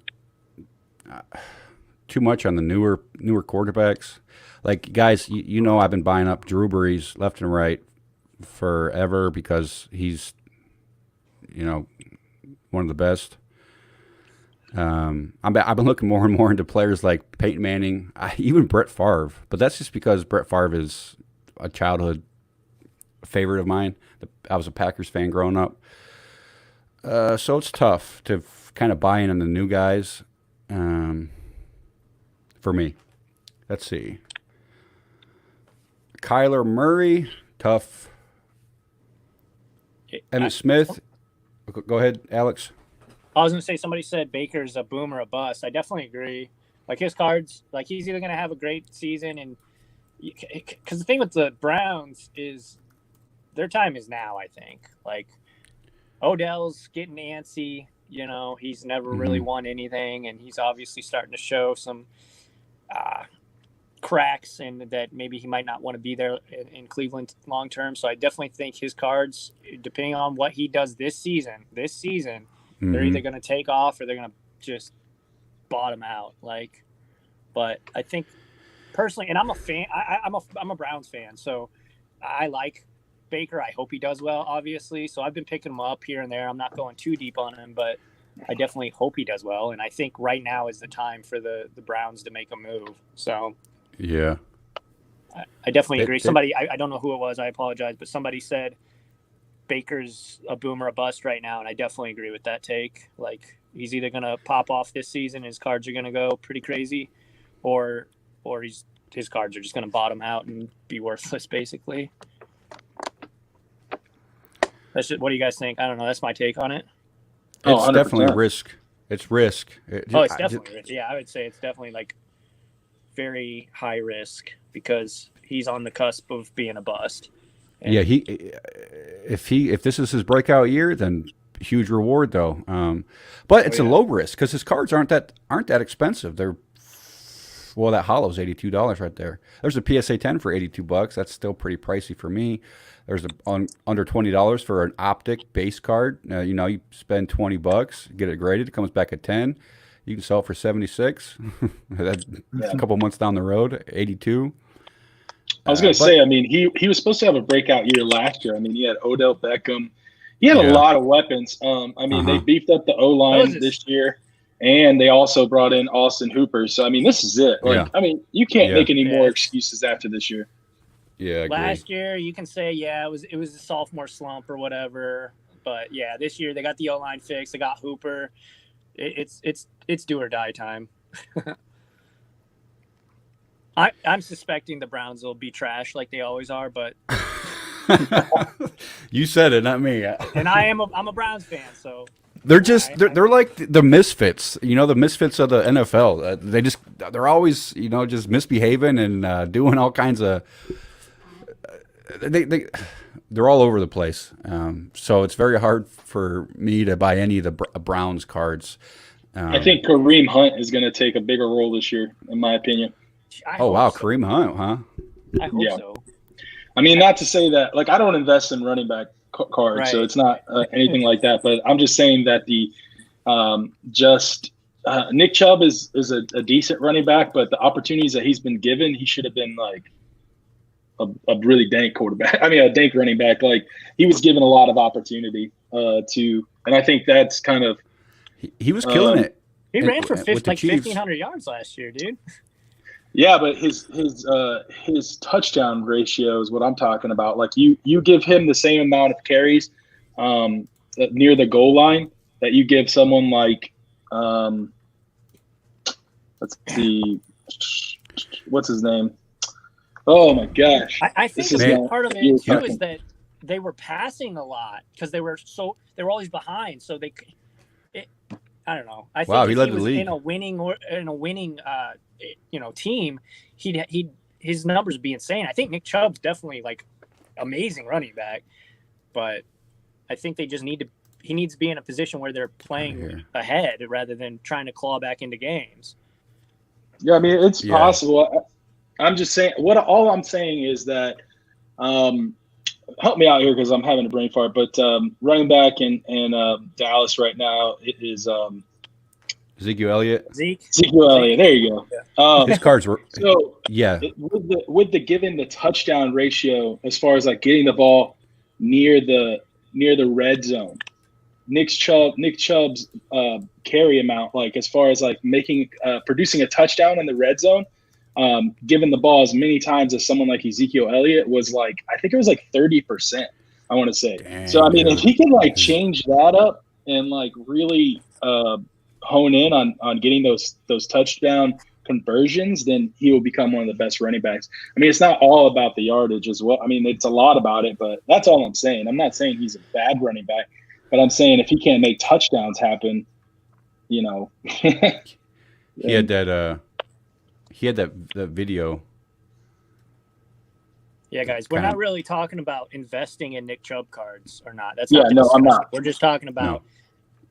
too much on the newer quarterbacks. Like, guys, you know I've been buying up Drew Brees left and right forever because he's, one of the best. I've been looking more and more into players like Peyton Manning, even Brett Favre, but that's just because Brett Favre is a childhood favorite of mine. I was a Packers fan growing up. So it's tough to kind of buy in on the new guys. For me, let's see. Kyler Murray, tough. Emmitt Smith. Go ahead, Alex. I was going to say, somebody said Baker's a boom or a bust. I definitely agree. Like, his cards, like, he's either going to have a great season, and because the thing with the Browns is their time is now, I think. Like, Odell's getting antsy. He's never really won anything, and he's obviously starting to show some cracks, and that maybe he might not want to be there in Cleveland long term. So I definitely think his cards, depending on what he does this season, they're either going to take off or they're going to just bottom out. Like, but I think personally, and I'm a fan, I'm a Browns fan, so I like Baker. I hope he does well, obviously. So I've been picking him up here and there. I'm not going too deep on him, but I definitely hope he does well. And I think right now is the time for the Browns to make a move. So yeah, I definitely agree. Somebody, I don't know who it was, I apologize, but somebody said Baker's a boom or a bust right now, and I definitely agree with that take. Like, he's either going to pop off this season, his cards are going to go pretty crazy, or his cards are just going to bottom out and be worthless, basically. That's just, what do you guys think? I don't know. That's my take on it. It's definitely risk. It's risk. It's definitely risk. Yeah, I would say it's definitely like very high risk because he's on the cusp of being a bust. And yeah, if this is his breakout year, then huge reward though. But it's a low risk because his cards aren't that expensive. They're that hollow's $82 right there. There's a PSA 10 for $82. That's still pretty pricey for me. There's under $20 for an optic base card. You spend $20, get it graded, it comes back at 10. You can sell it for 76. That's a couple months down the road, 82. I was going to say, I mean, he was supposed to have a breakout year last year. I mean, he had Odell Beckham. He had a lot of weapons. They beefed up the O-line this year, and they also brought in Austin Hooper. So, I mean, this is it. I mean, you can't make any more excuses after this year. Yeah, last year you can say it was a sophomore slump or whatever, but yeah, this year they got the O-line fixed. They got Hooper. It's do or die time. I'm suspecting the Browns will be trash like they always are, but you said it, not me. And I'm a Browns fan, so they're just they're like the misfits, the misfits of the NFL. They're always just misbehaving and doing all kinds of. They're all over the place, so it's very hard for me to buy any of the Browns cards. I think Kareem Hunt is going to take a bigger role this year, in my opinion. Kareem Hunt, huh? I hope so. I mean, not to say that, like, I don't invest in running back cards, so it's not anything like that. But I'm just saying that Nick Chubb is a decent running back, but the opportunities that he's been given, he should have been like a really dank quarterback. I mean, a dank running back. Like, he was given a lot of opportunity and I think that's kind of he was killing it. He ran for 1,500 yards last year, dude. Yeah, but his touchdown ratio is what I'm talking about. Like, you give him the same amount of carries near the goal line that you give someone like let's see, what's his name? Oh my gosh! I think a big part of it too is that they were passing a lot because they were always behind. So I don't know. I think he led the league in a winning team. His numbers would be insane. I think Nick Chubb's definitely like amazing running back, but I think they just he needs to be in a position where they're playing ahead rather than trying to claw back into games. Yeah, I mean, it's possible. I'm just saying all I'm saying is that help me out here because I'm having a brain fart. But running back in Dallas right now is Ezekiel Elliott. Ezekiel Elliott. There you go. Yeah. His cards were with the given the touchdown ratio as far as like getting the ball near the red zone. Nick Chubb's carry amount, like as far as like making producing a touchdown in the red zone, given the ball as many times as someone like Ezekiel Elliott was like, I think it was like 30%. I want to say. Dang, so I mean, if he can like change that up and like really hone in on getting those touchdown conversions, then he will become one of the best running backs. I mean, it's not all about the yardage as well. I mean, it's a lot about it, but that's all I'm saying. I'm not saying he's a bad running back. But I'm saying if he can't make touchdowns happen, you know. He had that video. Yeah, guys, we're not really talking about investing in Nick Chubb cards or not. That's I'm not. We're just talking about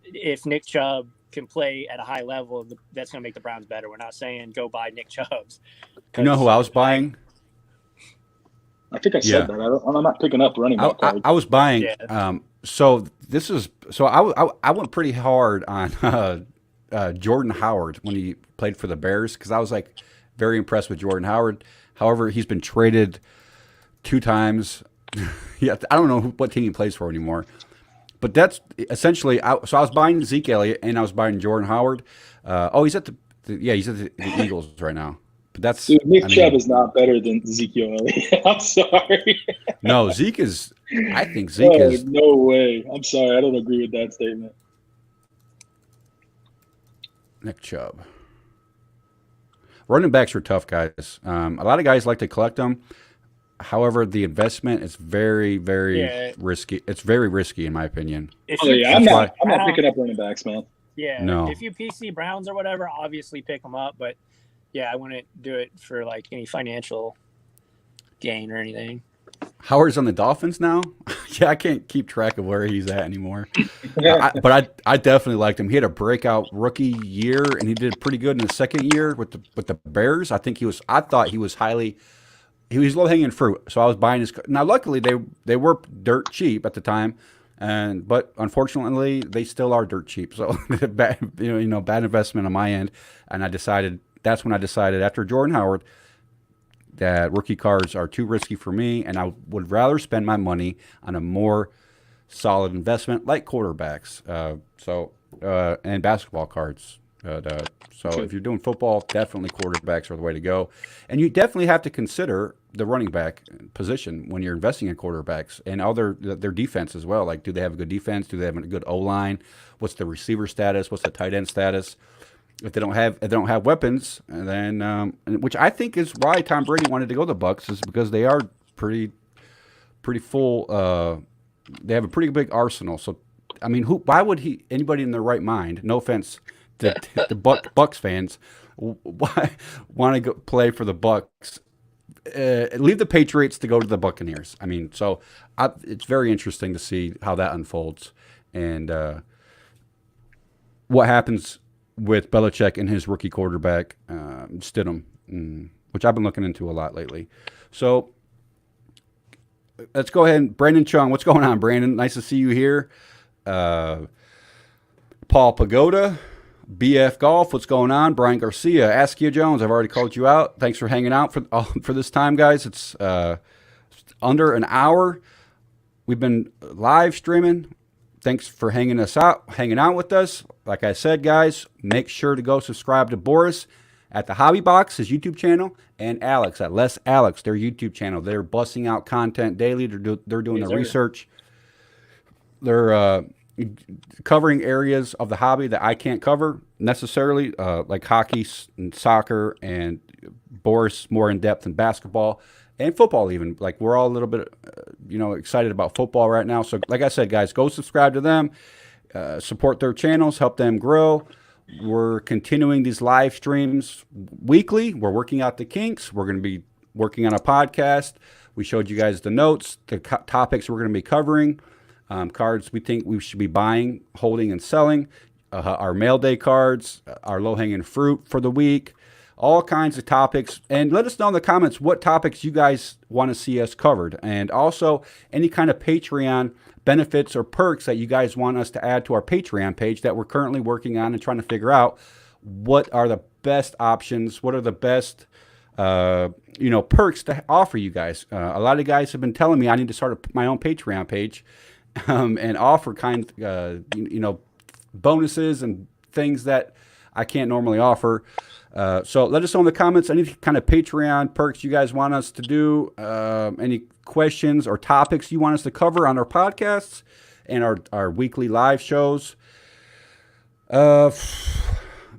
if Nick Chubb can play at a high level, that's going to make the Browns better. We're not saying go buy Nick Chubbs. You know who I was buying? I think I said that. I'm not picking up running back cards. I was buying. Yeah. So I went pretty hard on Jordan Howard when he played for the Bears because I was like very impressed with Jordan Howard. However, he's been traded 2 times. I don't know what team he plays for anymore. But that's essentially. So I was buying Zeke Elliott and I was buying Jordan Howard. He's at the Eagles right now. But that's Nick Chubb is not better than Ezekiel Elliott. I'm sorry. No, Zeke is. I think Zeke is. No way. I'm sorry. I don't agree with that statement. Nick Chubb. Running backs are tough, guys. A lot of guys like to collect them. However, the investment is very, very risky. It's very risky, in my opinion. I'm not picking up running backs, man. Yeah. No. If you PC Browns or whatever, obviously pick them up. But yeah, I wouldn't do it for like any financial gain or anything. Howard's on the Dolphins now. Yeah, I can't keep track of where he's at anymore. But I definitely liked him. He had a breakout rookie year, and he did pretty good in his second year with the Bears. I thought he was low hanging fruit. So I was buying his. Now, luckily they were dirt cheap at the time, but unfortunately they still are dirt cheap. So bad investment on my end. And that's when I decided after Jordan Howard that rookie cards are too risky for me, and I would rather spend my money on a more solid investment like quarterbacks. And basketball cards. So if you're doing football, definitely quarterbacks are the way to go. And you definitely have to consider the running back position when you're investing in quarterbacks and their defense as well. Like, do they have a good defense? Do they have a good O-line? What's the receiver status? What's the tight end status? If they don't have weapons, then which I think is why Tom Brady wanted to go to the Bucks, is because they are pretty full. They have a pretty big arsenal. So, I mean, why would anybody in their right mind? No offense to the Bucks fans, why want to go play for the Bucks? Leave the Patriots to go to the Buccaneers. I mean, it's very interesting to see how that unfolds and what happens with Belichick and his rookie quarterback, Stidham, which I've been looking into a lot lately. So let's go ahead and Brandon Chung. What's going on, Brandon? Nice to see you here. Paul Pagoda, BF Golf. What's going on? Brian Garcia, Askia Jones. I've already called you out. Thanks for hanging out for this time, guys. It's under an hour. We've been live streaming. Thanks for hanging out with us. Like I said, guys, make sure to go subscribe to Borys at the Hobby Box, his YouTube channel, and Alex at Less Alex, their YouTube channel. They're busting out content daily. They're doing the research. They're covering areas of the hobby that I can't cover necessarily, like hockey and soccer, and Borys more in depth in basketball. And football even. Like, we're all a little bit, excited about football right now. So, like I said, guys, go subscribe to them. Support their channels. Help them grow. We're continuing these live streams weekly. We're working out the kinks. We're going to be working on a podcast. We showed you guys the notes, the topics we're going to be covering, cards we think we should be buying, holding, and selling, our mail day cards, our low-hanging fruit for the week. all kinds of topics. And let us know in the comments what topics you guys want to see us covered. And also any kind of Patreon benefits or perks that you guys want us to add to our Patreon page that we're currently working on and trying to figure out what are the best options, what are the best perks to offer you guys. A lot of guys have been telling me I need to start my own Patreon page and offer bonuses and things that I can't normally offer. So let us know in the comments any kind of Patreon perks you guys want us to do, any questions or topics you want us to cover on our podcasts and our weekly live shows.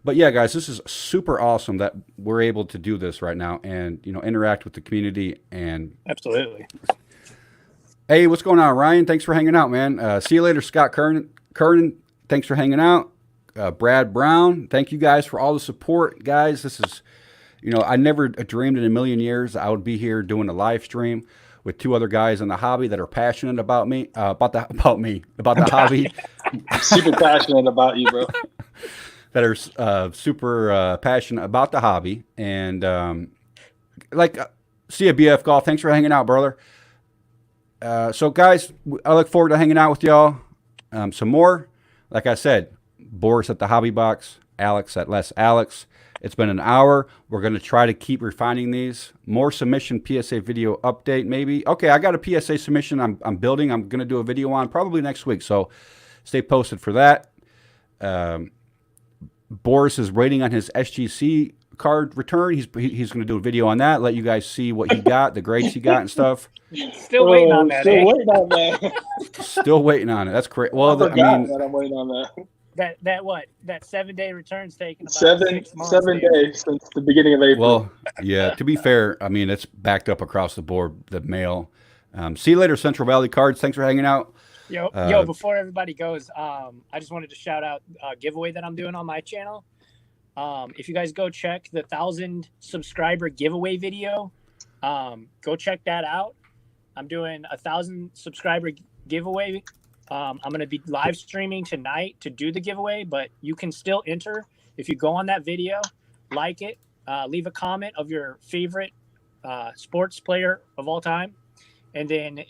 But yeah, guys, this is super awesome that we're able to do this right now and, interact with the community. And absolutely. Hey, what's going on, Ryan? Thanks for hanging out, man. See you later, Scott Kernan. Thanks for hanging out. Brad Brown, thank you guys for all the support, guys. This is, I never dreamed in a million years I would be here doing a live stream with two other guys in the hobby that are passionate about me, about the hobby. Super passionate about you, bro. That are super passionate about the hobby. And see you, BF Golf. Thanks for hanging out, brother. So, guys, I look forward to hanging out with y'all some more. Like I said, Borys at the Hobby Box, Alex at Less Alex. It's been an hour. We're going to try to keep refining these. More submission PSA video update, maybe. Okay, I got a PSA submission I'm building. I'm going to do a video on probably next week. So, stay posted for that. Borys is waiting on his SGC card return. He's going to do a video on that, let you guys see what he got, the grades he got and stuff. Still waiting on that. Still waiting on that. Still waiting on it. That's great. Well, I'm waiting on that. That 7-day return's taking about 6 months. 7 days since the beginning of April. Well, yeah. To be fair, it's backed up across the board. The mail. See you later, Central Valley Cards. Thanks for hanging out. Yo, before everybody goes, I just wanted to shout out a giveaway that I'm doing on my channel. If you guys go check the 1,000 subscriber giveaway video, go check that out. I'm doing a 1,000 subscriber giveaway. I'm going to be live streaming tonight to do the giveaway, but you can still enter if you go on that video, like it, leave a comment of your favorite sports player of all time, and then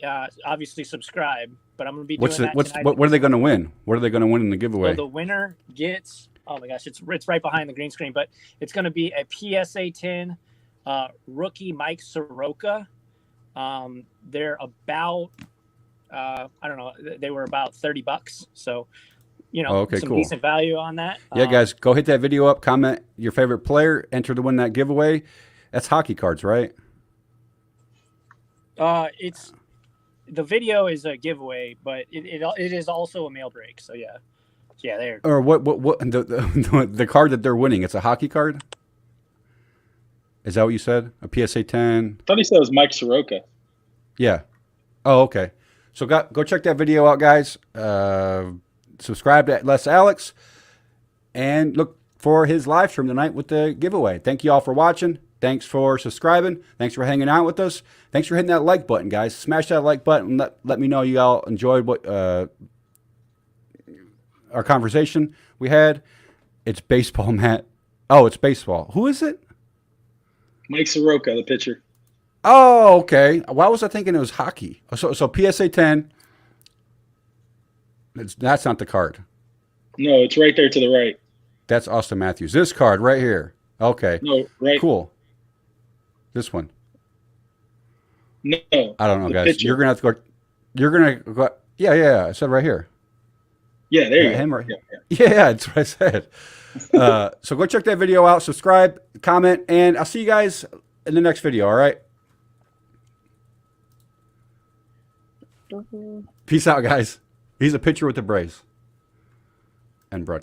obviously subscribe. But I'm going to be doing that tonight. What are they going to win? What are they going to win in the giveaway? So the winner gets, oh my gosh, it's right behind the green screen, but it's going to be a PSA 10 rookie Mike Soroka. They're about, I don't know, they were about $30. So, okay, some cool. decent value on that. Yeah, guys, go hit that video up, comment your favorite player, enter to win that giveaway. That's hockey cards, right? The video is a giveaway, but it is also a mail break. So yeah, there. Or what the card that they're winning? It's a hockey card. Is that what you said? A PSA 10? I thought he said it was Mike Soroka. Yeah. Oh, okay. So go check that video out, guys. Subscribe to Les Alex, and look for his live stream tonight with the giveaway. Thank you all for watching. Thanks for subscribing. Thanks for hanging out with us. Thanks for hitting that like button, guys. Smash that like button. Let me know you all enjoyed what our conversation we had. It's baseball, Matt. Oh, it's baseball. Who is it? Mike Soroka, the pitcher. Oh, okay. Why was I thinking it was hockey? So PSA 10. That's not the card. No, it's right there to the right. That's Austin Matthews. This card right here. Okay. No, right. Cool. This one. No. I don't know, guys. Pitcher. You're gonna have to go. You're gonna go. Yeah. I said right here. Yeah, there you go. Him right. Yeah, that's what I said. So go check that video out. Subscribe, comment, and I'll see you guys in the next video. All right. Peace out, guys. He's a pitcher with the Braves and broadcast.